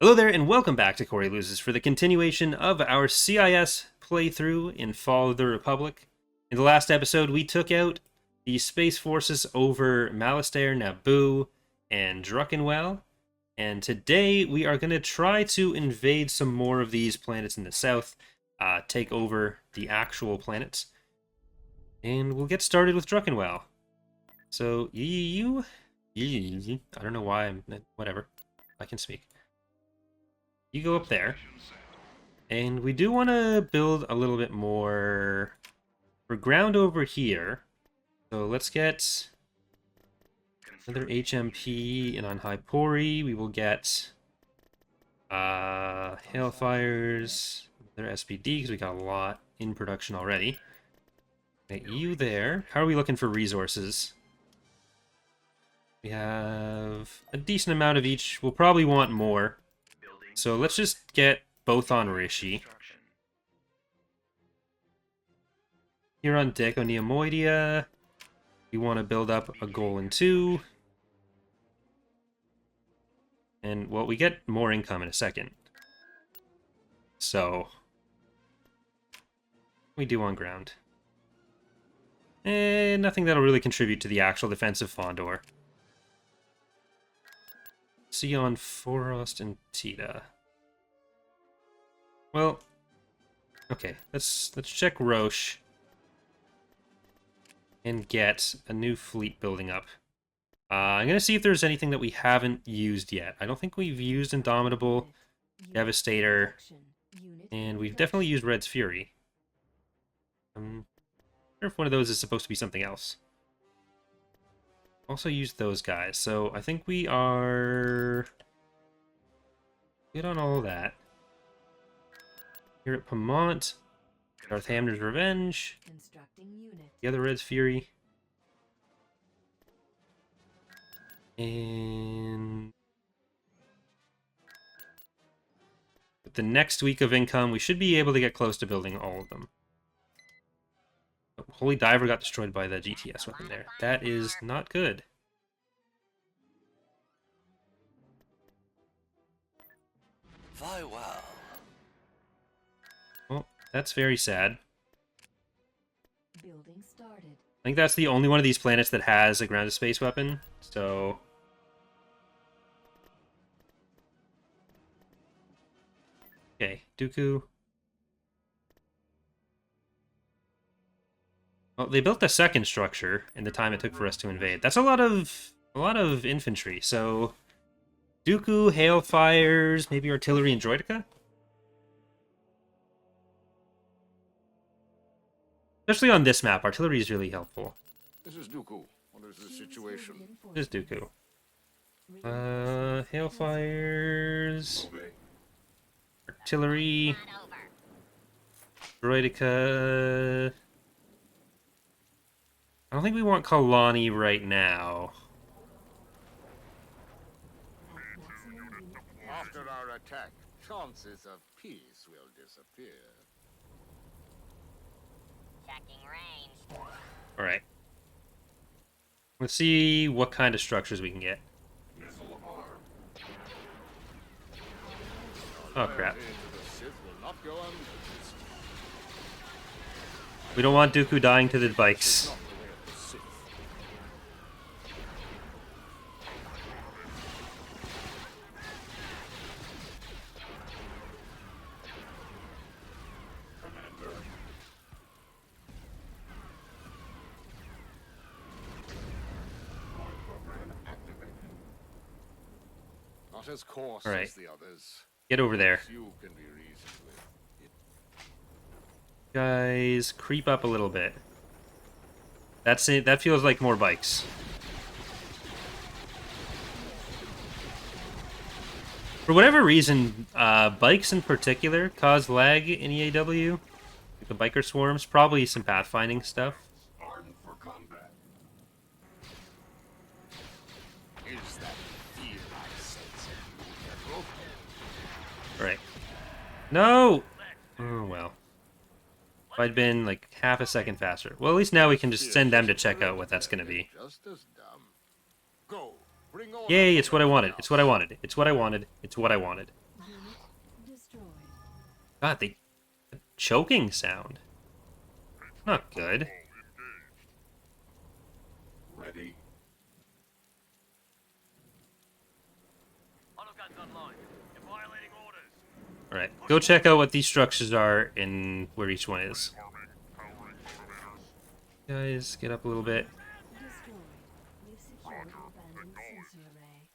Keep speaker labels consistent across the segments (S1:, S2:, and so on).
S1: Hello there, and welcome back to Corey Loses for the continuation of our CIS playthrough in Fall of the Republic. In the last episode, we took out the space forces over Malastare, Naboo, and Druckenwell, and today we are going to try to invade some more of these planets in the south, take over the actual planets, and we'll get started with Druckenwell. So, I don't know why whatever, I can speak. You go up there, and we do want to build a little bit more for ground over here. So let's get another HMP, and on Hypori we will get Hailfires, another SPD because we got a lot in production already. Okay, you there. How are we looking for resources? We have a decent amount of each. We'll probably want more. So let's just get both on Rishi. Here on Deco Neomoidia, we want to build up a Golan 2. And, well, we get more income in a second. So, we do on ground. And nothing that'll really contribute to the actual defense of Fondor. Sion, Forost, and Tita. Well, okay, let's check Roche and get a new fleet building up. I'm gonna see if there's anything that we haven't used yet. I don't think we've used Indomitable, Devastator, and we've definitely used Red's Fury. I'm not sure if one of those is supposed to be something else. Also used those guys, so I think we are good on all of that. Here at Pamont, Darth Hamner's Revenge, the other Red's Fury, and with the next week of income, we should be able to get close to building all of them. Holy Diver got destroyed by the GTS weapon there. That is not good.
S2: Farewell.
S1: Well, that's very sad.
S3: Building started.
S1: I think that's the only one of these planets that has a ground-to-space weapon, so... Okay, Dooku. Well, they built a second structure in the time it took for us to invade. That's a lot of infantry. So, Dooku, Hailfires, maybe artillery and droidica. Especially on this map, artillery is really helpful.
S4: This is Dooku. What is the situation?
S1: This is Dooku. Hailfires, artillery, droidica. I don't think we want Kalani right now.
S4: After our attack, chances of peace will disappear.
S2: Checking range.
S1: Alright. Let's see what kind of structures we can get. Oh, crap. We don't want Dooku dying to the bikes.
S4: Not as coarse
S1: All right.
S4: as the others.
S1: Get over there.
S4: You can be reasoned with.
S1: Guys, creep up a little bit. That's it. That feels like more bikes. For whatever reason, bikes in particular cause lag in EAW. Like the biker swarms, probably some pathfinding stuff.
S4: Is that fear I sense?
S1: Right. No! Oh, well. If I'd been, like, half a second faster. Well, at least now we can just send them to check out what that's gonna be.
S4: Just as dumb. Go. Bring on
S1: Yay, it's what I wanted. It's what I wanted. It's what I wanted. It's what I wanted. God, the choking sound. Not good.
S3: Ready.
S1: Alright, go check out what these structures are and where each one is. Guys, get up a little bit.
S5: Destroyed. We've secured the abandoned sensor array.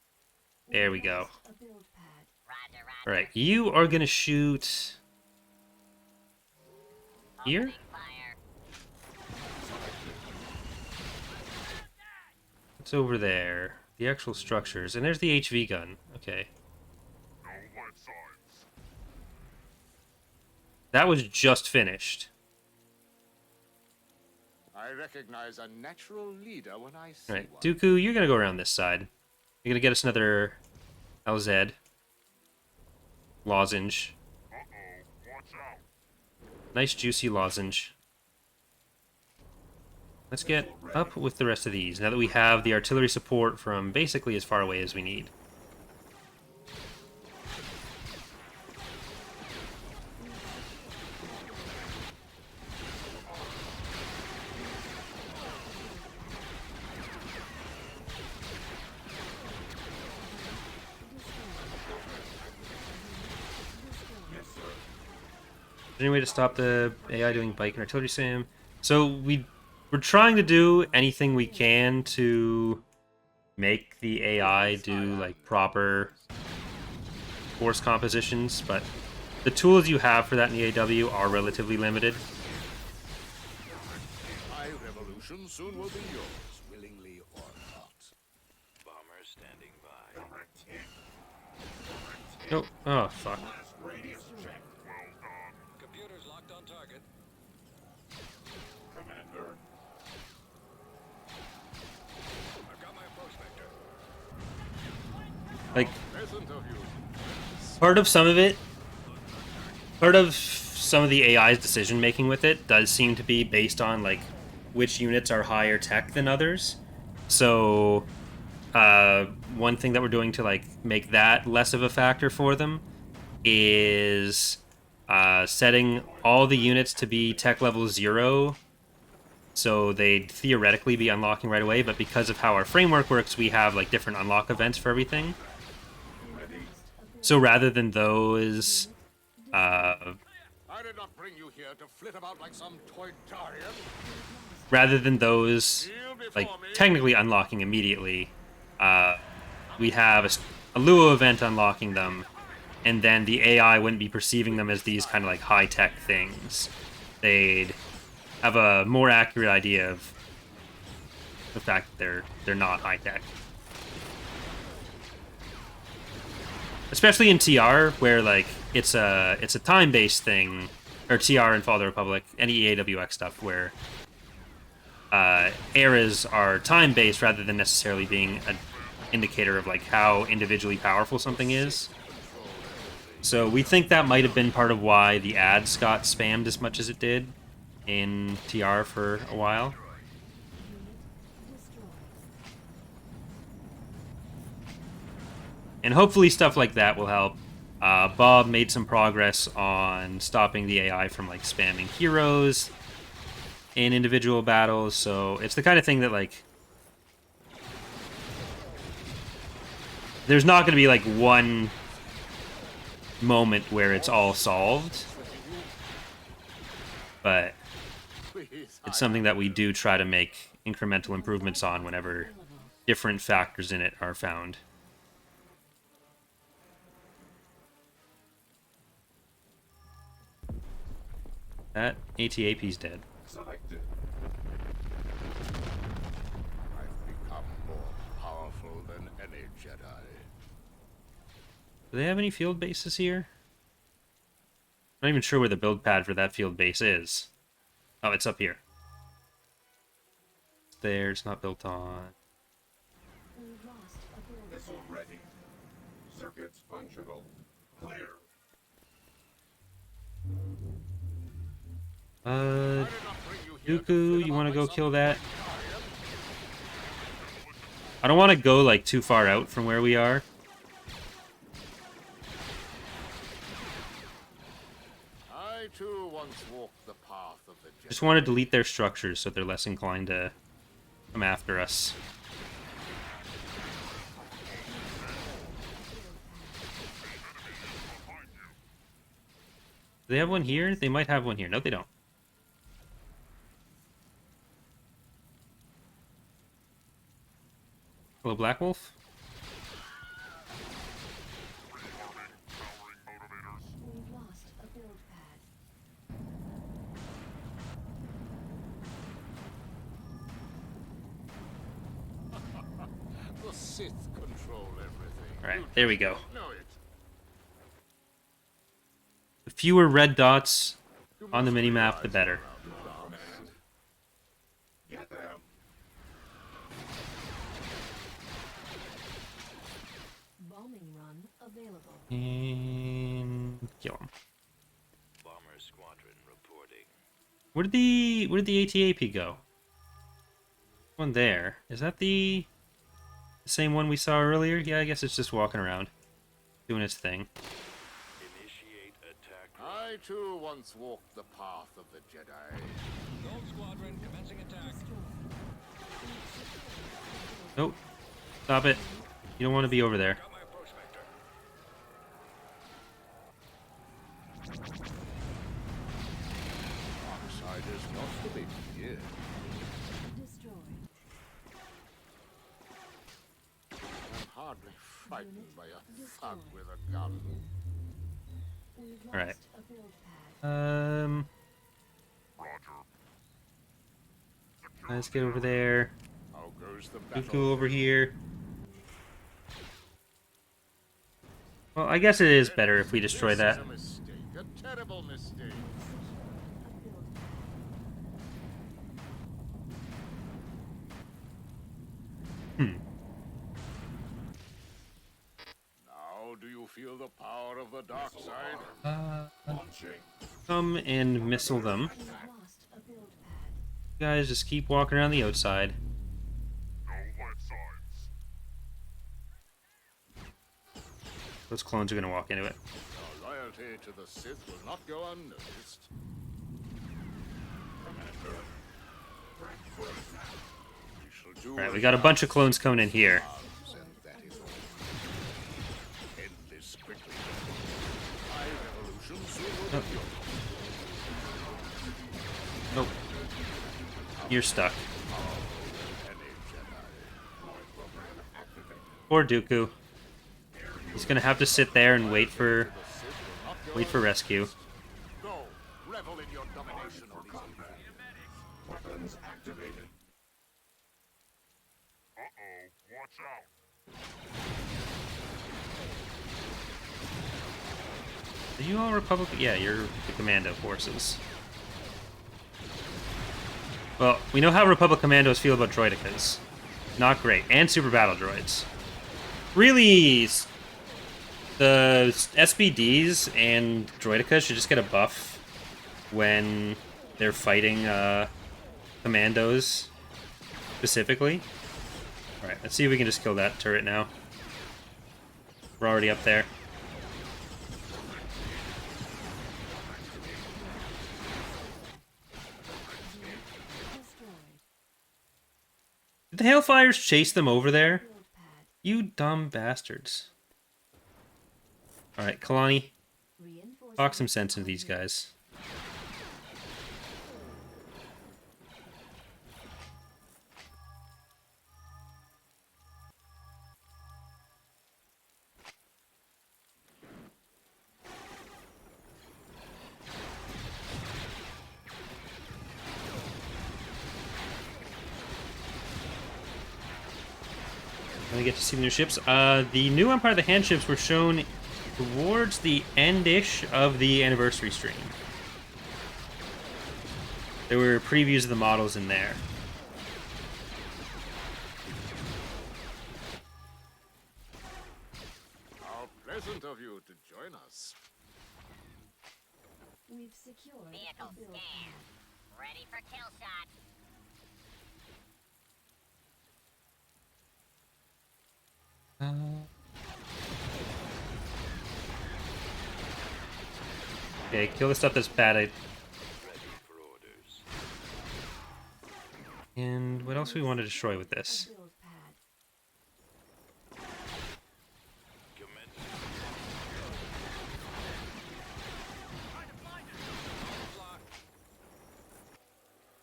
S1: There we go.
S5: Lost a build pad.
S2: Roger, roger.
S1: Alright, you are gonna shoot here?
S2: Opening fire.
S1: What's over there? The actual structures. And there's the HV gun. Okay.
S3: No light signs.
S1: That was just finished.
S4: I recognize a natural leader when I see
S1: Alright,
S4: one.
S1: Dooku, you're gonna go around this side. You're gonna get us another LZ. Lozenge.
S3: Uh-oh. Watch out.
S1: Nice juicy lozenge. Let's get up with the rest of these, now that we have the artillery support from basically as far away as we need. Any way to stop the AI doing bike and artillery sim? So we're trying to do anything we can to make the AI do like proper force compositions, but the tools you have for that in the AW are relatively limited.
S4: My revolution soon will be yours, willingly or not. Bomber standing by.
S1: Oh, oh fuck.
S3: Radius check. Well done.
S4: Computers locked on target.
S3: Commander.
S4: I've got my approach vector.
S1: Like
S4: Pleasant of you.
S1: part of some of the AI's decision making with it does seem to be based on like which units are higher tech than others. So one thing that we're doing to like make that less of a factor for them is setting all the units to be tech level 0, so they'd theoretically be unlocking right away, but because of how our framework works, we have like different unlock events for everything. So rather than those
S4: I did not bring you here to flit about like some toydarian.
S1: like technically unlocking immediately, we'd have a Luo event unlocking them, and then the AI wouldn't be perceiving them as these kind of like high-tech things. They'd have a more accurate idea of the fact that they're not high-tech. Especially in TR, where like it's a time-based thing, or TR and Fall of the Republic, any EAWX stuff, where eras are time-based rather than necessarily being an indicator of like how individually powerful something is. So we think that might have been part of why the ads got spammed as much as it did in TR for a while. And hopefully stuff like that will help. Bob made some progress on stopping the AI from like spamming heroes in individual battles, so it's the kind of thing that like there's not going to be like one moment where it's all solved, but
S4: Please,
S1: it's something that we do try to make incremental improvements on whenever different factors in it are found. That ATAP's dead.
S3: Selected.
S4: I've become more powerful than any Jedi.
S1: Do they have any field bases here? I'm not even sure where the build pad for that field base is. Oh, it's up here. It's there, it's not built on.
S3: Missile ready. Circuits functional. Clear.
S1: Dooku, you want to go kill that? I don't want to go like too far out from where we are.
S4: I too once walked the path of the Jedi.
S1: Just want to delete their structures so they're less inclined to come after us. Do they have one here? They might have one here. No, they don't. Hello, Black Wolf.
S5: We've lost a build pad.
S4: The Sith control everything.
S1: All right,
S4: You
S1: there we
S4: just
S1: go.
S4: don't know it.
S1: The fewer red dots
S4: You
S1: on the
S4: must
S1: minimap, the
S4: realize
S1: better.
S4: you're out of bounds.
S3: Get them.
S5: Bombing run available.
S1: And kill him.
S4: Bomber squadron reporting.
S1: Where did the ATAP go? One there. Is that the same one we saw earlier? Yeah, I guess it's just walking around, doing its thing.
S4: Initiate attack. I too once walked the path of the Jedi.
S6: Gold Squadron commencing attack.
S1: Nope. Stop it. You don't want to be over there.
S6: Got my approach vector.
S4: Dark side is not to be feared.
S5: Destroyed.
S4: I'm hardly frightened by a thug with a gun.
S5: We've lost
S1: Alright.
S5: a build pad.
S1: Let's get over there.
S4: How goes the
S1: You
S4: battle?
S1: go over here. Well, I guess it is better if we destroy
S4: This
S1: that.
S4: is a mistake, a terrible mistake.
S5: A build pad.
S1: Hmm.
S4: Now, do you feel the power of the dark side?
S3: Launching.
S1: Come and missile them.
S5: We've lost a build pad.
S1: You guys just keep walking around the outside.
S3: No life signs.
S1: Those clones are going to walk into it.
S4: Your loyalty to the Sith will not go unnoticed.
S3: Commander.
S4: We shall do
S1: Alright, we
S4: as
S1: got a bunch of clones coming in here.
S4: arms, and that is all. End this quickly. My revolution soon will be yours.
S1: Nope. You're stuck.
S4: Any Jedi.
S1: Poor Dooku. He's going to have to sit there and wait for rescue.
S4: Go, revel in your domination of these people.
S3: Weapons activated. Uh-oh. Watch out.
S1: Are you all Republic? Yeah, you're the Commando forces. Well, we know how Republic Commandos feel about droidicas. Not great. And super battle droids. Really, the SBDs and droidicas should just get a buff when they're fighting commandos specifically. Alright, let's see if we can just kill that turret now. We're already up there.
S5: Destroyed.
S1: Did the Hailfires chase them over there?
S5: Build pad.
S1: You dumb bastards. Alright, Kalani,
S5: Reinforcements
S1: talk some sense into
S5: on
S1: these
S5: route.
S1: guys. Let me get to see the new ships. The new Empire of the Hand ships were shown towards the end-ish of the anniversary stream. There were previews of the models in there.
S4: How pleasant of you to join us.
S5: We've secured
S2: Vehicle
S5: a build
S2: scan.
S5: pad.
S2: Ready for kill shot.
S1: Okay, kill the stuff that's bad.
S4: Ready for orders.
S1: And what else do we want to destroy with
S5: A
S1: this?
S5: build pad.
S4: Commence.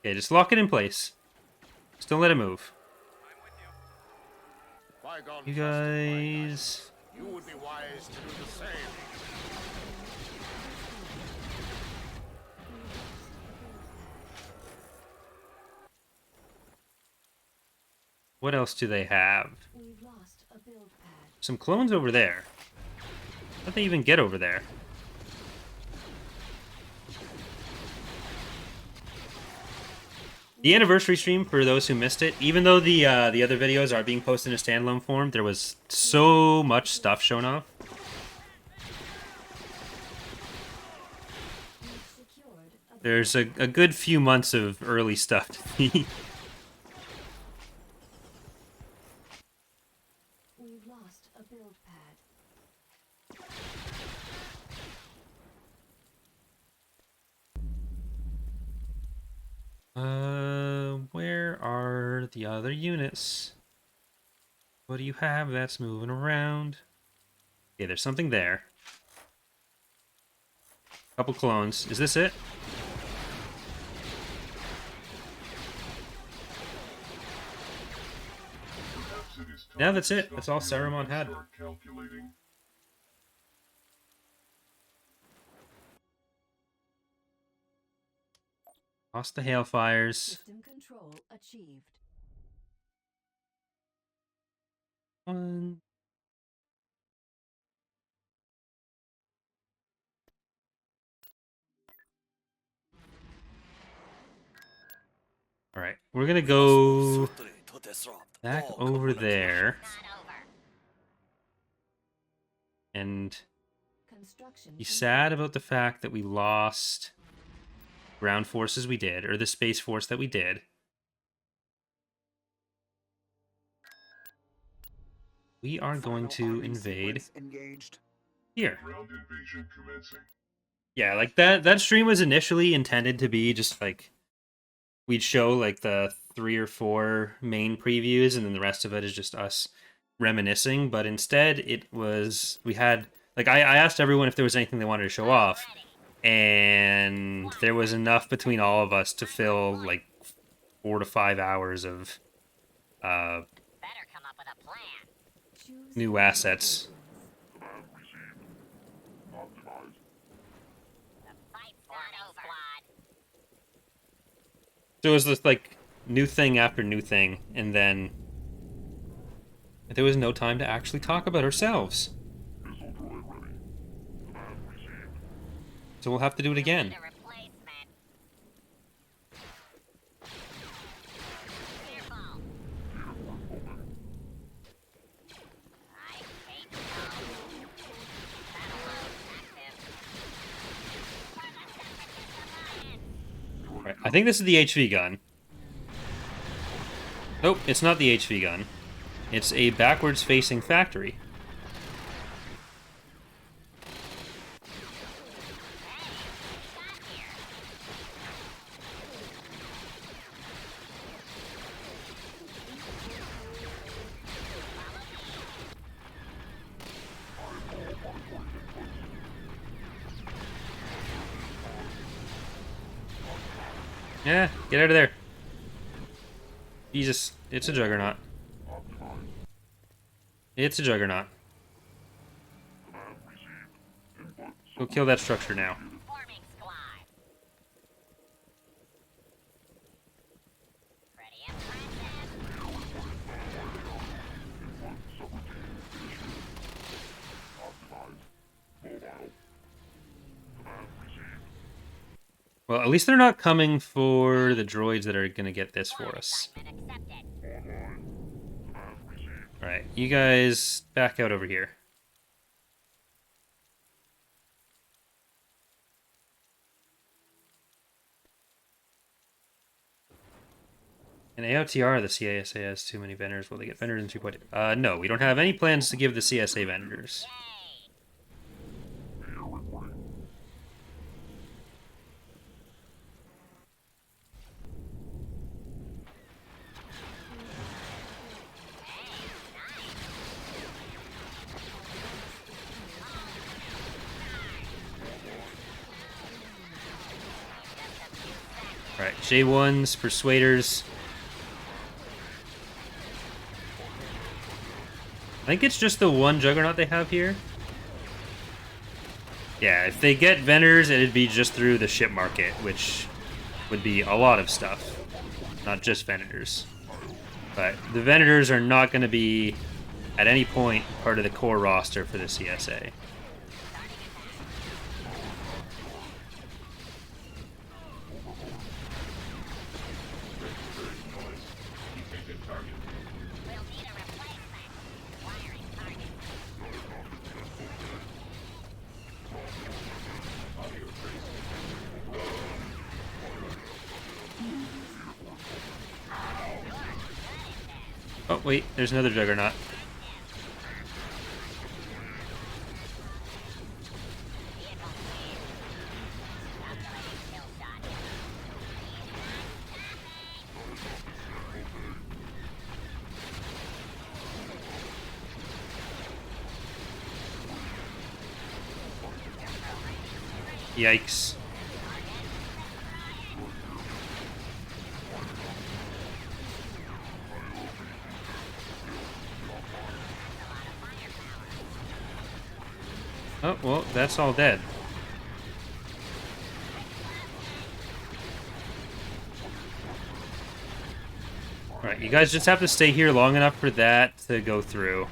S1: Okay, just lock it in place. Just don't let it move.
S3: Bygone
S1: You
S3: trust in bygone.
S1: guys...
S3: You would be wise to do the same.
S1: What else do they have?
S5: We've lost a build pad.
S1: Some clones over there. How'd they even get over there? The anniversary stream, for those who missed it, even though the other videos are being posted in a standalone form, there was so much stuff shown off.
S5: We've secured a
S1: There's a good few months of early stuff to see.
S5: We've lost a build pad.
S1: Where are the other units? What do you have that's moving around? Okay, there's something there. Couple clones. Is this it?
S3: Perhaps it is time
S1: Yeah, that's
S3: to
S1: it.
S3: stop
S1: That's all
S3: here
S1: Saruman
S3: and
S1: had.
S3: start calculating.
S1: Lost the hailfires.
S5: System control achieved.
S1: One. Alright, we're gonna go
S4: Swiftly to disrupt
S1: back
S4: all
S1: over
S4: communications.
S1: there.
S2: Not over.
S1: And
S5: Construction
S1: be
S5: complete.
S1: sad about the fact that we lost ground forces we did, or the space force that we did. We are going to invade
S7: Engaged.
S1: here.
S3: Ground invasion commencing.
S1: Yeah, like that stream was initially intended to be just like we'd show like the 3 or 4 main previews and then the rest of it is just us reminiscing, but instead it was we had like I asked everyone if there was anything they wanted to show off, and there was enough between all of us to fill like 4 to 5 hours of
S2: Better come up with a plan.
S5: Choose
S1: new
S5: your
S1: assets.
S2: The fight's not over. Squad.
S1: So it was this like new thing after new thing, and then there was no time to actually talk about ourselves. So we'll have to do it again.
S2: Need a replacement. Careful. I hate those. Battle mode active.
S1: Right, I think this is the HV gun. Nope, it's not the HV gun. It's a backwards facing factory. Yeah, get out of there. Jesus, it's a juggernaut. It's a juggernaut. Go kill that structure now.
S2: Forming squad. Pretty impressive.
S1: Well, at least they're not coming for the droids that are gonna get this for us.
S2: Assignment accepted.
S1: Alright, you guys back out over here. In AOTR, the CISA has too many vendors. Will they get vendors in 2.0? No, we don't have any plans to give the CSA vendors.
S2: Yay.
S1: Alright, J1s, Persuaders. I think it's just the one Juggernaut they have here. Yeah, if they get Vendors, it'd be just through the ship market, which would be a lot of stuff. Not just Vendors. But the Vendors are not going to be, at any point, part of the core roster for the CSA.
S2: We'll need a replacement. Wiring target.
S1: Oh, wait, there's another Juggernaut.
S2: Vehicle clear. Calculating kill shot.
S1: Yikes. Oh, well, that's all dead. Alright, you guys just have to stay here long enough for that to go through.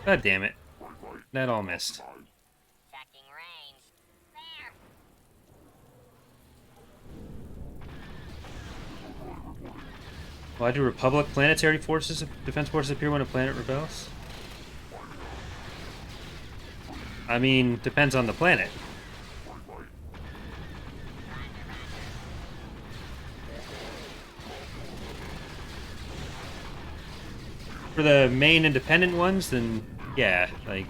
S1: God damn it. That all missed.
S2: Checking range. There.
S1: Why do Republic planetary forces, defense forces appear when a planet rebels? I mean, depends on the planet. For the main independent ones, then yeah, like,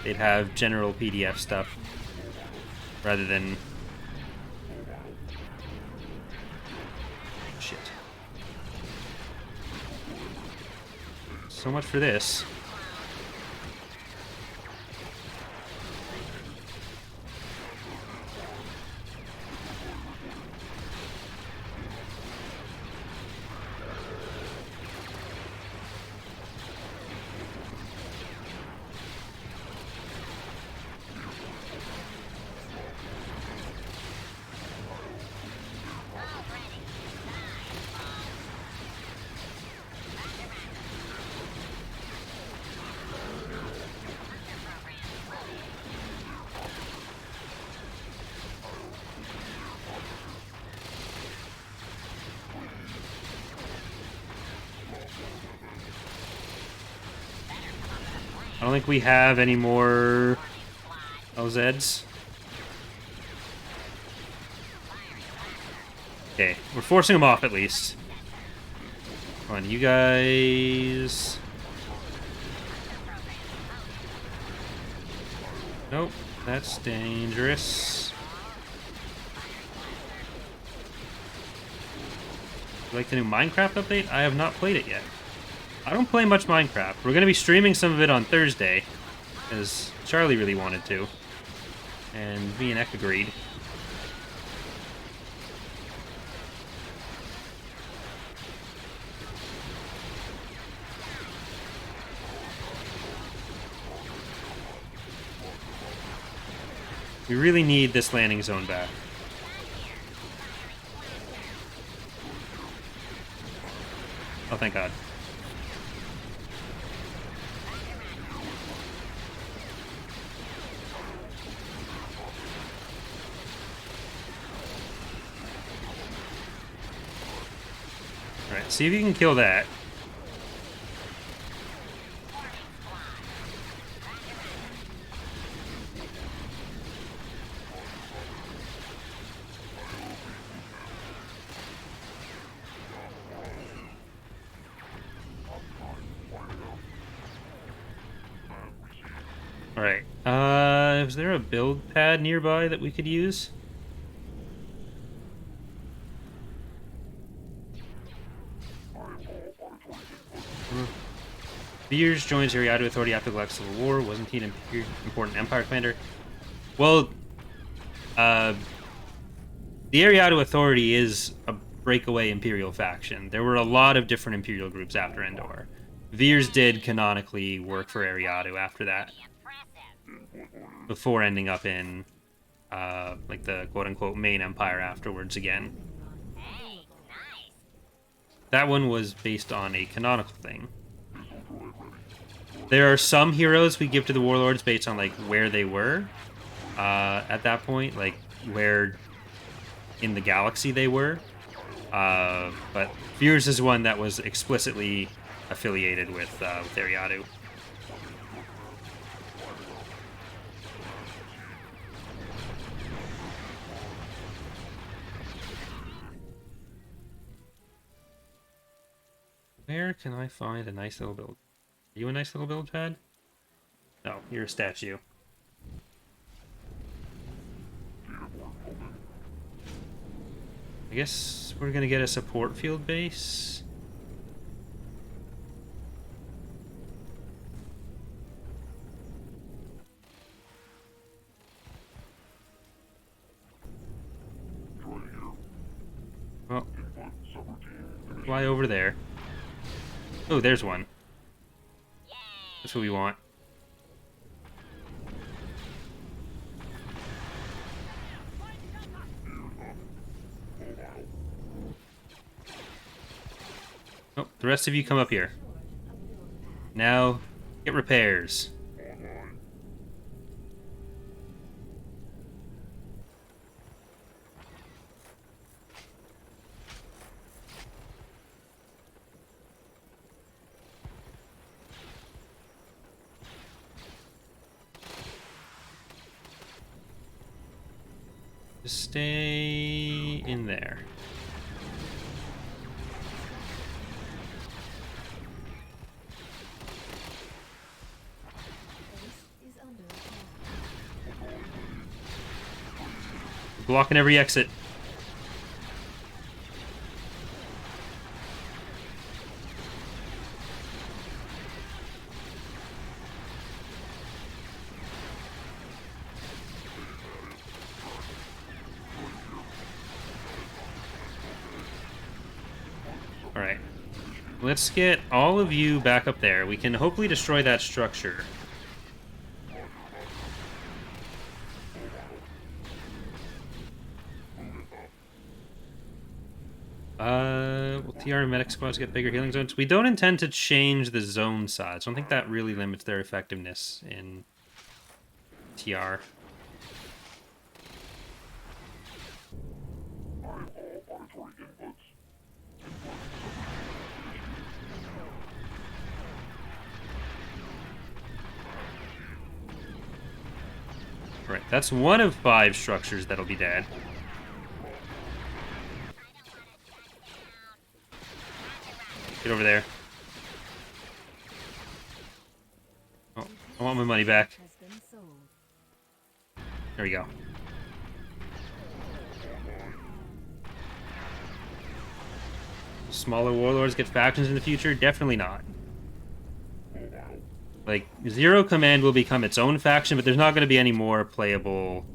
S1: they'd have general PDF stuff rather than... Shit. So much for this. I don't think we have any more LZs. Okay, we're forcing them off at least. Come on, you guys. Nope, that's dangerous. You like the new Minecraft update? I have not played it yet. I don't play much Minecraft. We're going to be streaming some of it on Thursday, because Charlie really wanted to, and me and Ek agreed. We really need this landing zone back. Oh, thank God. Alright, see if you can kill that. Alright, is there a build pad nearby that we could use? Veers joins Ariado Authority after the Galactic Civil War. Wasn't he an important Empire commander? Well, the Ariado Authority is a breakaway Imperial faction. There were a lot of different Imperial groups after Endor. Veers did canonically work for Ariado after that,
S2: Impressive.
S1: before ending up in like the quote-unquote main Empire afterwards again.
S2: Hey, nice.
S1: That one was based on a canonical thing. There are some heroes we give to the warlords based on like where they were at that point, like where in the galaxy they were. But Veers is one that was explicitly affiliated with Ariado. Where can I find a nice little build? Are you a nice little build, Chad? No, you're a statue. I guess we're gonna get a support field base. Well, fly over there. Oh, there's one. That's what we want. Oh, the rest of you come up here. Now, get repairs. Just stay in there.
S5: Base is under attack.
S1: Blocking every exit. Alright. Let's get all of you back up there. We can hopefully destroy that structure. Will TR and medic squads get bigger healing zones? We don't intend to change the zone size. I don't think that really limits their effectiveness in TR. Right, that's one of 5 structures that'll be dead. Get over there. Oh, I want my money back.
S5: Has been sold.
S1: There we go. Smaller warlords get factions in the future? Definitely not. Like, Zero Command will become its own faction, but there's not going to be any more playable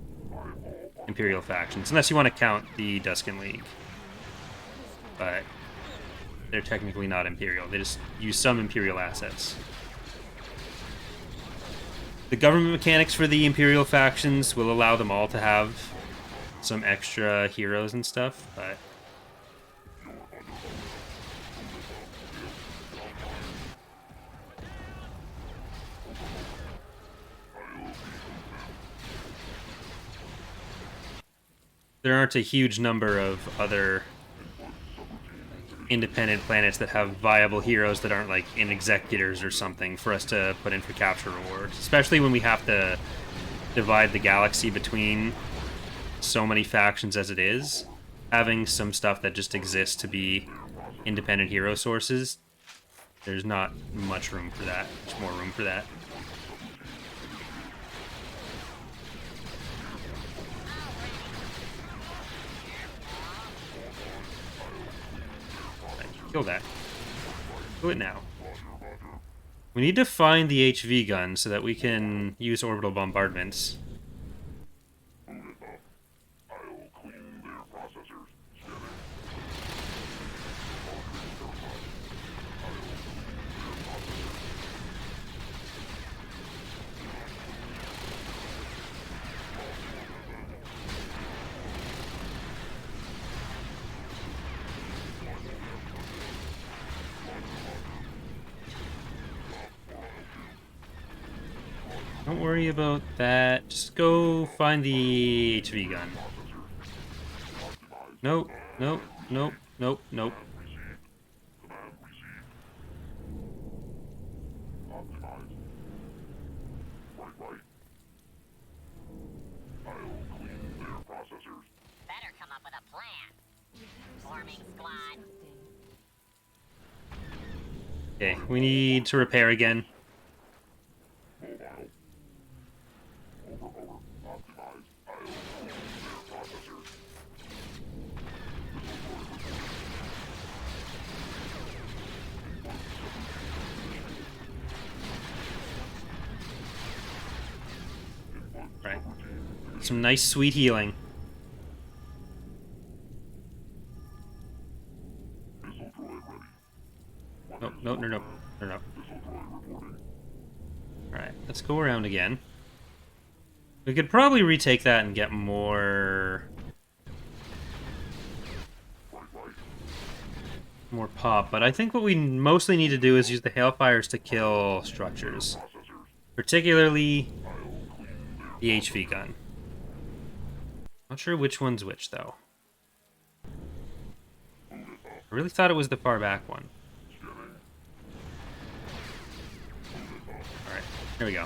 S1: Imperial factions, unless you want to count the Duskin League. But they're technically not Imperial. They just use some Imperial assets. The government mechanics for the Imperial factions will allow them all to have some extra heroes and stuff, but there aren't a huge number of other independent planets that have viable heroes that aren't like in executors or something for us to put in for capture rewards, especially when we have to divide the galaxy between so many factions as it is. Having some stuff that just exists to be independent hero sources, there's not much room for that, much more room for that. Kill that. Kill it now. We need to find the HV gun so that we can use orbital bombardments. Don't worry about that. Just go find the HV gun. Nope, nope, nope, nope, nope.
S2: Better come up with a plan. Forming squad.
S1: Okay, we need to repair again. Right. Some nice sweet healing. No, no, no, no, no, no. Alright, let's go around again. We could probably retake that and get more pop, but I think what we mostly need to do is use the hailfires to kill structures. Particularly the HV gun. Not sure which one's which, though. I really thought it was the far back one. Alright, here we go.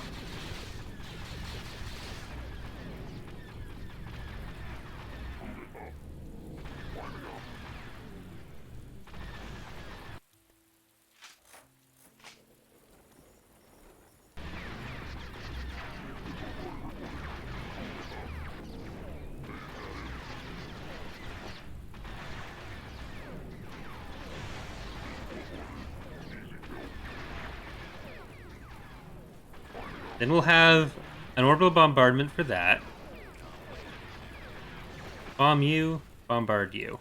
S1: Then we'll have an orbital bombardment for that. Bomb you, bombard you.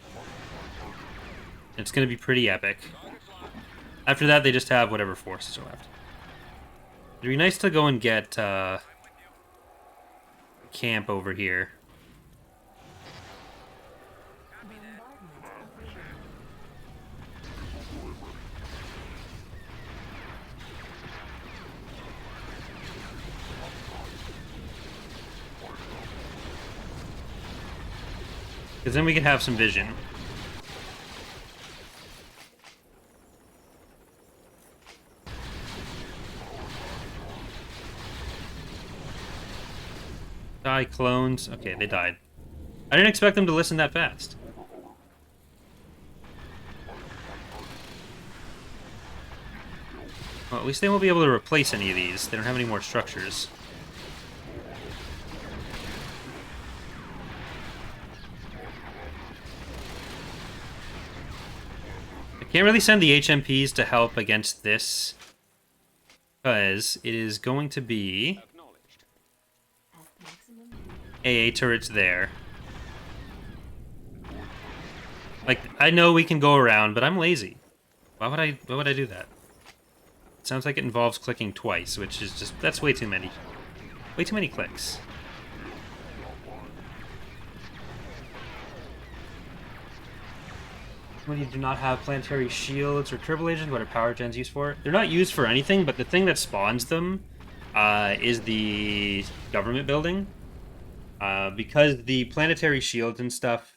S1: It's going to be pretty epic. After that, they just have whatever forces are left. It'd be nice to go and get camp over here. Because then we can have some vision. Die clones. Okay, they died. I didn't expect them to listen that fast. Well, at least they won't be able to replace any of these. They don't have any more structures. Can't really send the HMPs to help against this, because it is going to be AA turrets there. Like, I know we can go around, but I'm lazy. Why would I do that? It sounds like it involves clicking twice, which is just, that's way too many. Way too many clicks. When you do not have planetary shields or turbolasers, what are power gens used for? They're not used for anything, but the thing that spawns them is the government building. Because the planetary shields and stuff,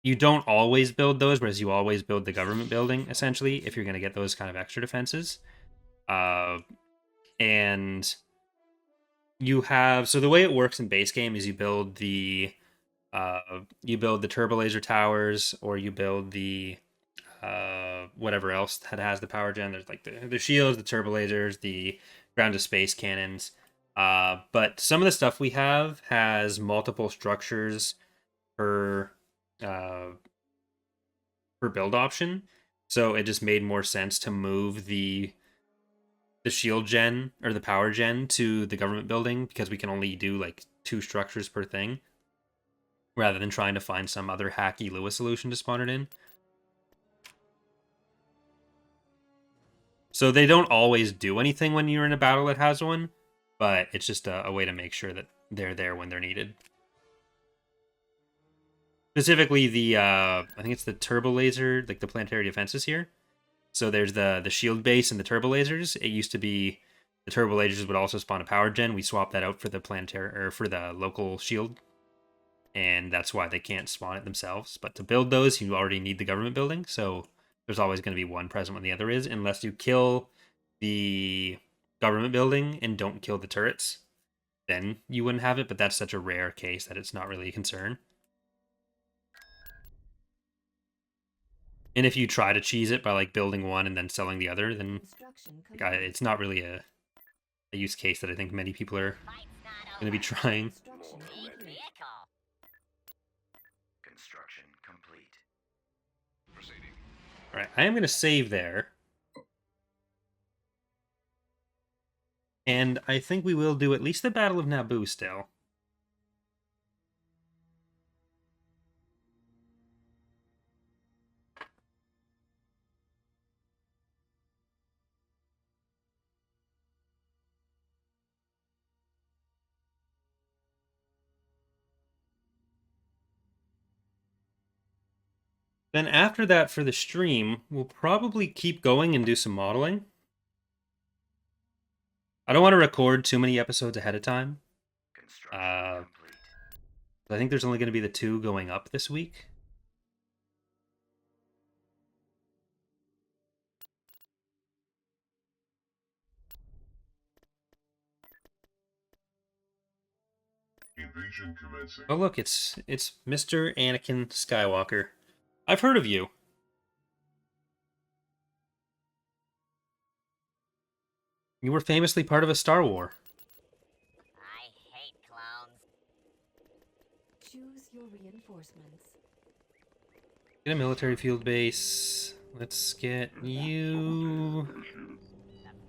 S1: you don't always build those, whereas you always build the government building, essentially, if you're going to get those kind of extra defenses. And you have... So the way it works in base game is you build the turbolaser towers, or you build the whatever else that has the power gen. There's like the shields, the turbolasers, the ground to space cannons. But some of the stuff we have has multiple structures per build option, so it just made more sense to move the the shield gen or the power gen to the government building because we can only do like 2 structures per thing, rather than trying to find some other hacky Lewis solution to spawn it in. So they don't always do anything when you're in a battle that has one, but it's just a way to make sure that they're there when they're needed. Specifically the, I think it's the turbo laser, like the planetary defenses here. So there's the shield base and the turbo lasers. It used to be the turbo lasers would also spawn a power gen. We swapped that out for the planetary or for the local shield, and that's why they can't spawn it themselves. But to build those, you already need the government building. So there's always going to be one present when the other is, unless you kill the government building and don't kill the turrets. Then you wouldn't have it, but that's such a rare case that it's not really a concern. And if you try to cheese it by like building one and then selling the other, then
S5: Construction
S1: like, it's not really a use case that I think many people are
S2: Fight's not
S1: going to be
S2: over.
S1: trying.
S5: Construction
S2: Need
S5: complete.
S2: vehicle.
S4: Construction complete. Proceeding.
S1: All right, I am going to save there. And I think we will do at least the Battle of Naboo still. Then after that, for the stream, we'll probably keep going and do some modeling. I don't want to record too many episodes ahead of time.
S4: Construction complete.
S1: I think there's only going to be the 2 going up this week.
S3: Invasion commencing.
S1: Oh look, it's Mr. Anakin Skywalker. I've heard of you. You were famously part of a Star War.
S2: I hate clones.
S5: Choose your reinforcements.
S1: Get a military field base. Let's get you.
S2: The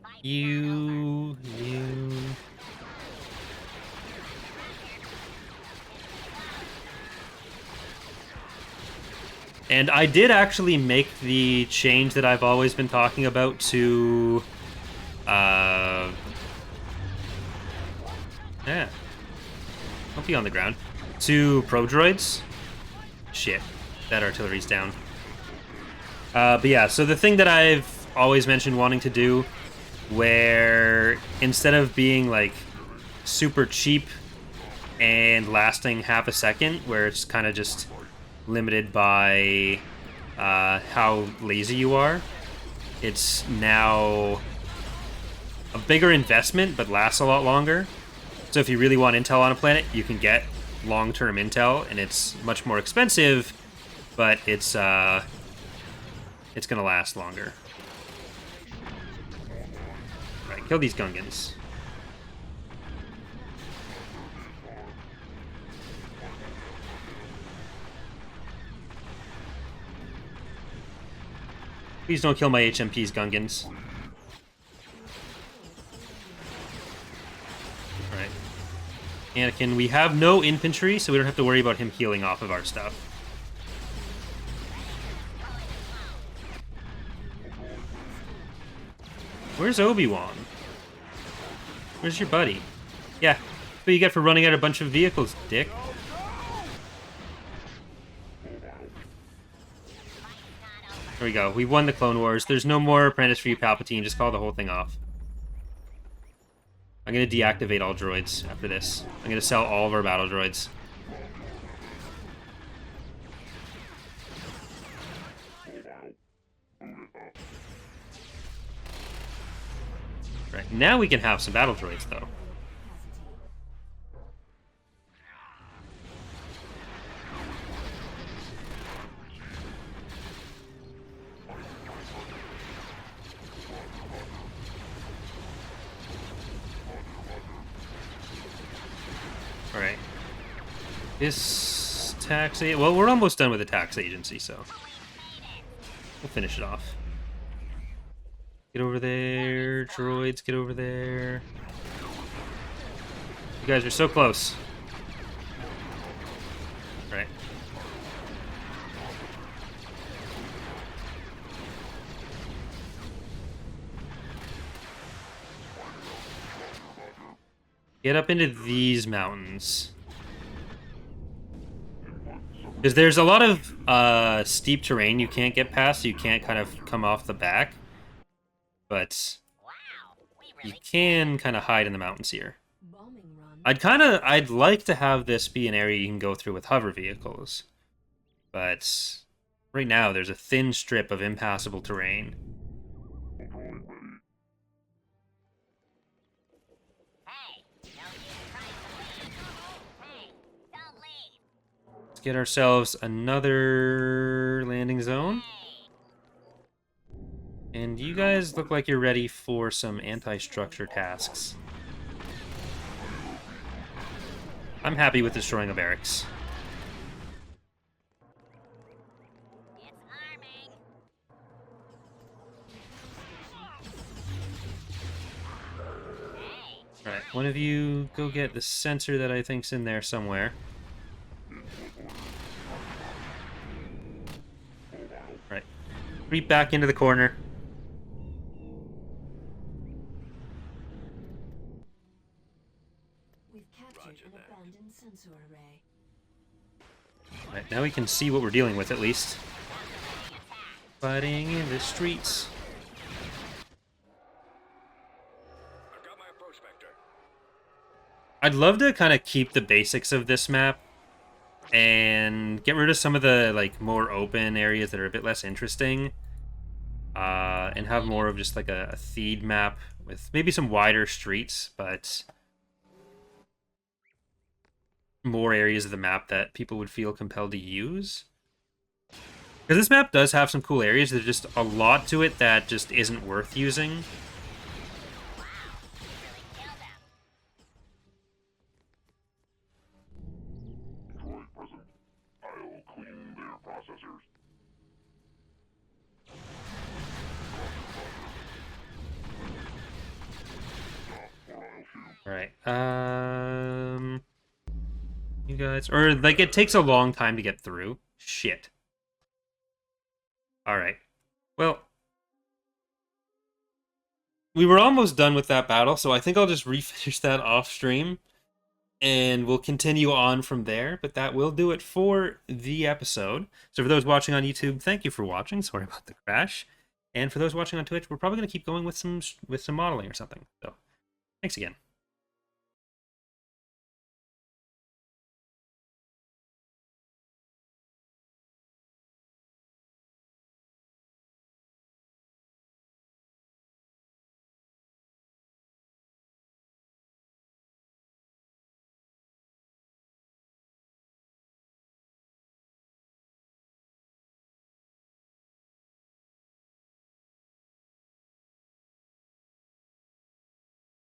S2: fight's
S1: You. And I did actually make the change that I've always been talking about to, yeah. Don't be on the ground. To pro droids. Shit, that artillery's down. But yeah, so the thing that I've always mentioned wanting to do, where instead of being like super cheap and lasting half a second, where it's kind of just limited by how lazy you are, it's now a bigger investment but lasts a lot longer. So if you really want intel on a planet, you can get long-term intel, and it's much more expensive, but it's gonna last longer. All right, kill these Gungans. Please don't kill my HMPs, Gungans. Alright. Anakin, we have no infantry, so we don't have to worry about him healing off of our stuff. Where's Obi-Wan? Where's your buddy? Yeah, what you get for running out a bunch of vehicles, dick. There we go. We won the Clone Wars. There's no more Apprentice for you, Palpatine. Just call the whole thing off. I'm going to deactivate all droids after this. I'm going to sell all of our battle droids. Right, now we can have some battle droids, though. Alright. This tax... Well, we're almost done with the tax agency, so... we'll finish it off. Get over there. Droids, get over there. You guys are so close. Right. Get up into these mountains. Because there's a lot of steep terrain you can't get past, so you can't kind of come off the back. But
S2: Wow, we
S1: you
S2: really
S1: can kind of hide in the mountains here.
S5: Bombing run.
S1: I'd like to have this be an area you can go through with hover vehicles. But right now there's a thin strip of impassable terrain.
S2: Hey, no use trying to leave. Hey, don't leave.
S1: Let's get ourselves another landing zone.
S2: Hey.
S1: And you guys look like you're ready for some anti-structure tasks. I'm happy with destroying a barracks.
S2: It's arming. Hey,
S1: Alright, one of you go get the sensor that I think's in there somewhere. Right. Creep back into the corner.
S5: We've captured an abandoned sensor array.
S1: Right, now we can see what we're dealing with at least. Fighting in the streets.
S4: I've got my prospector.
S1: I'd love to kind of keep the basics of this map and get rid of some of the like more open areas that are a bit less interesting, and have more of just like a theed map with maybe some wider streets, but more areas of the map that people would feel compelled to use. Because this map does have some cool areas, there's just a lot to it that just isn't worth using.
S2: really killed him.
S3: Droid present. I'll clean their processors. Stop or I'll shoot.
S1: Alright, you guys, or like it takes a long time to get through. Shit. Alright. Well, we were almost done with that battle, so I think I'll just refinish that off stream and we'll continue on from there, but that will do it for the episode. So for those watching on YouTube, thank you for watching. Sorry about the crash. And for those watching on Twitch, we're probably going to keep going with some modeling or something. So, thanks again.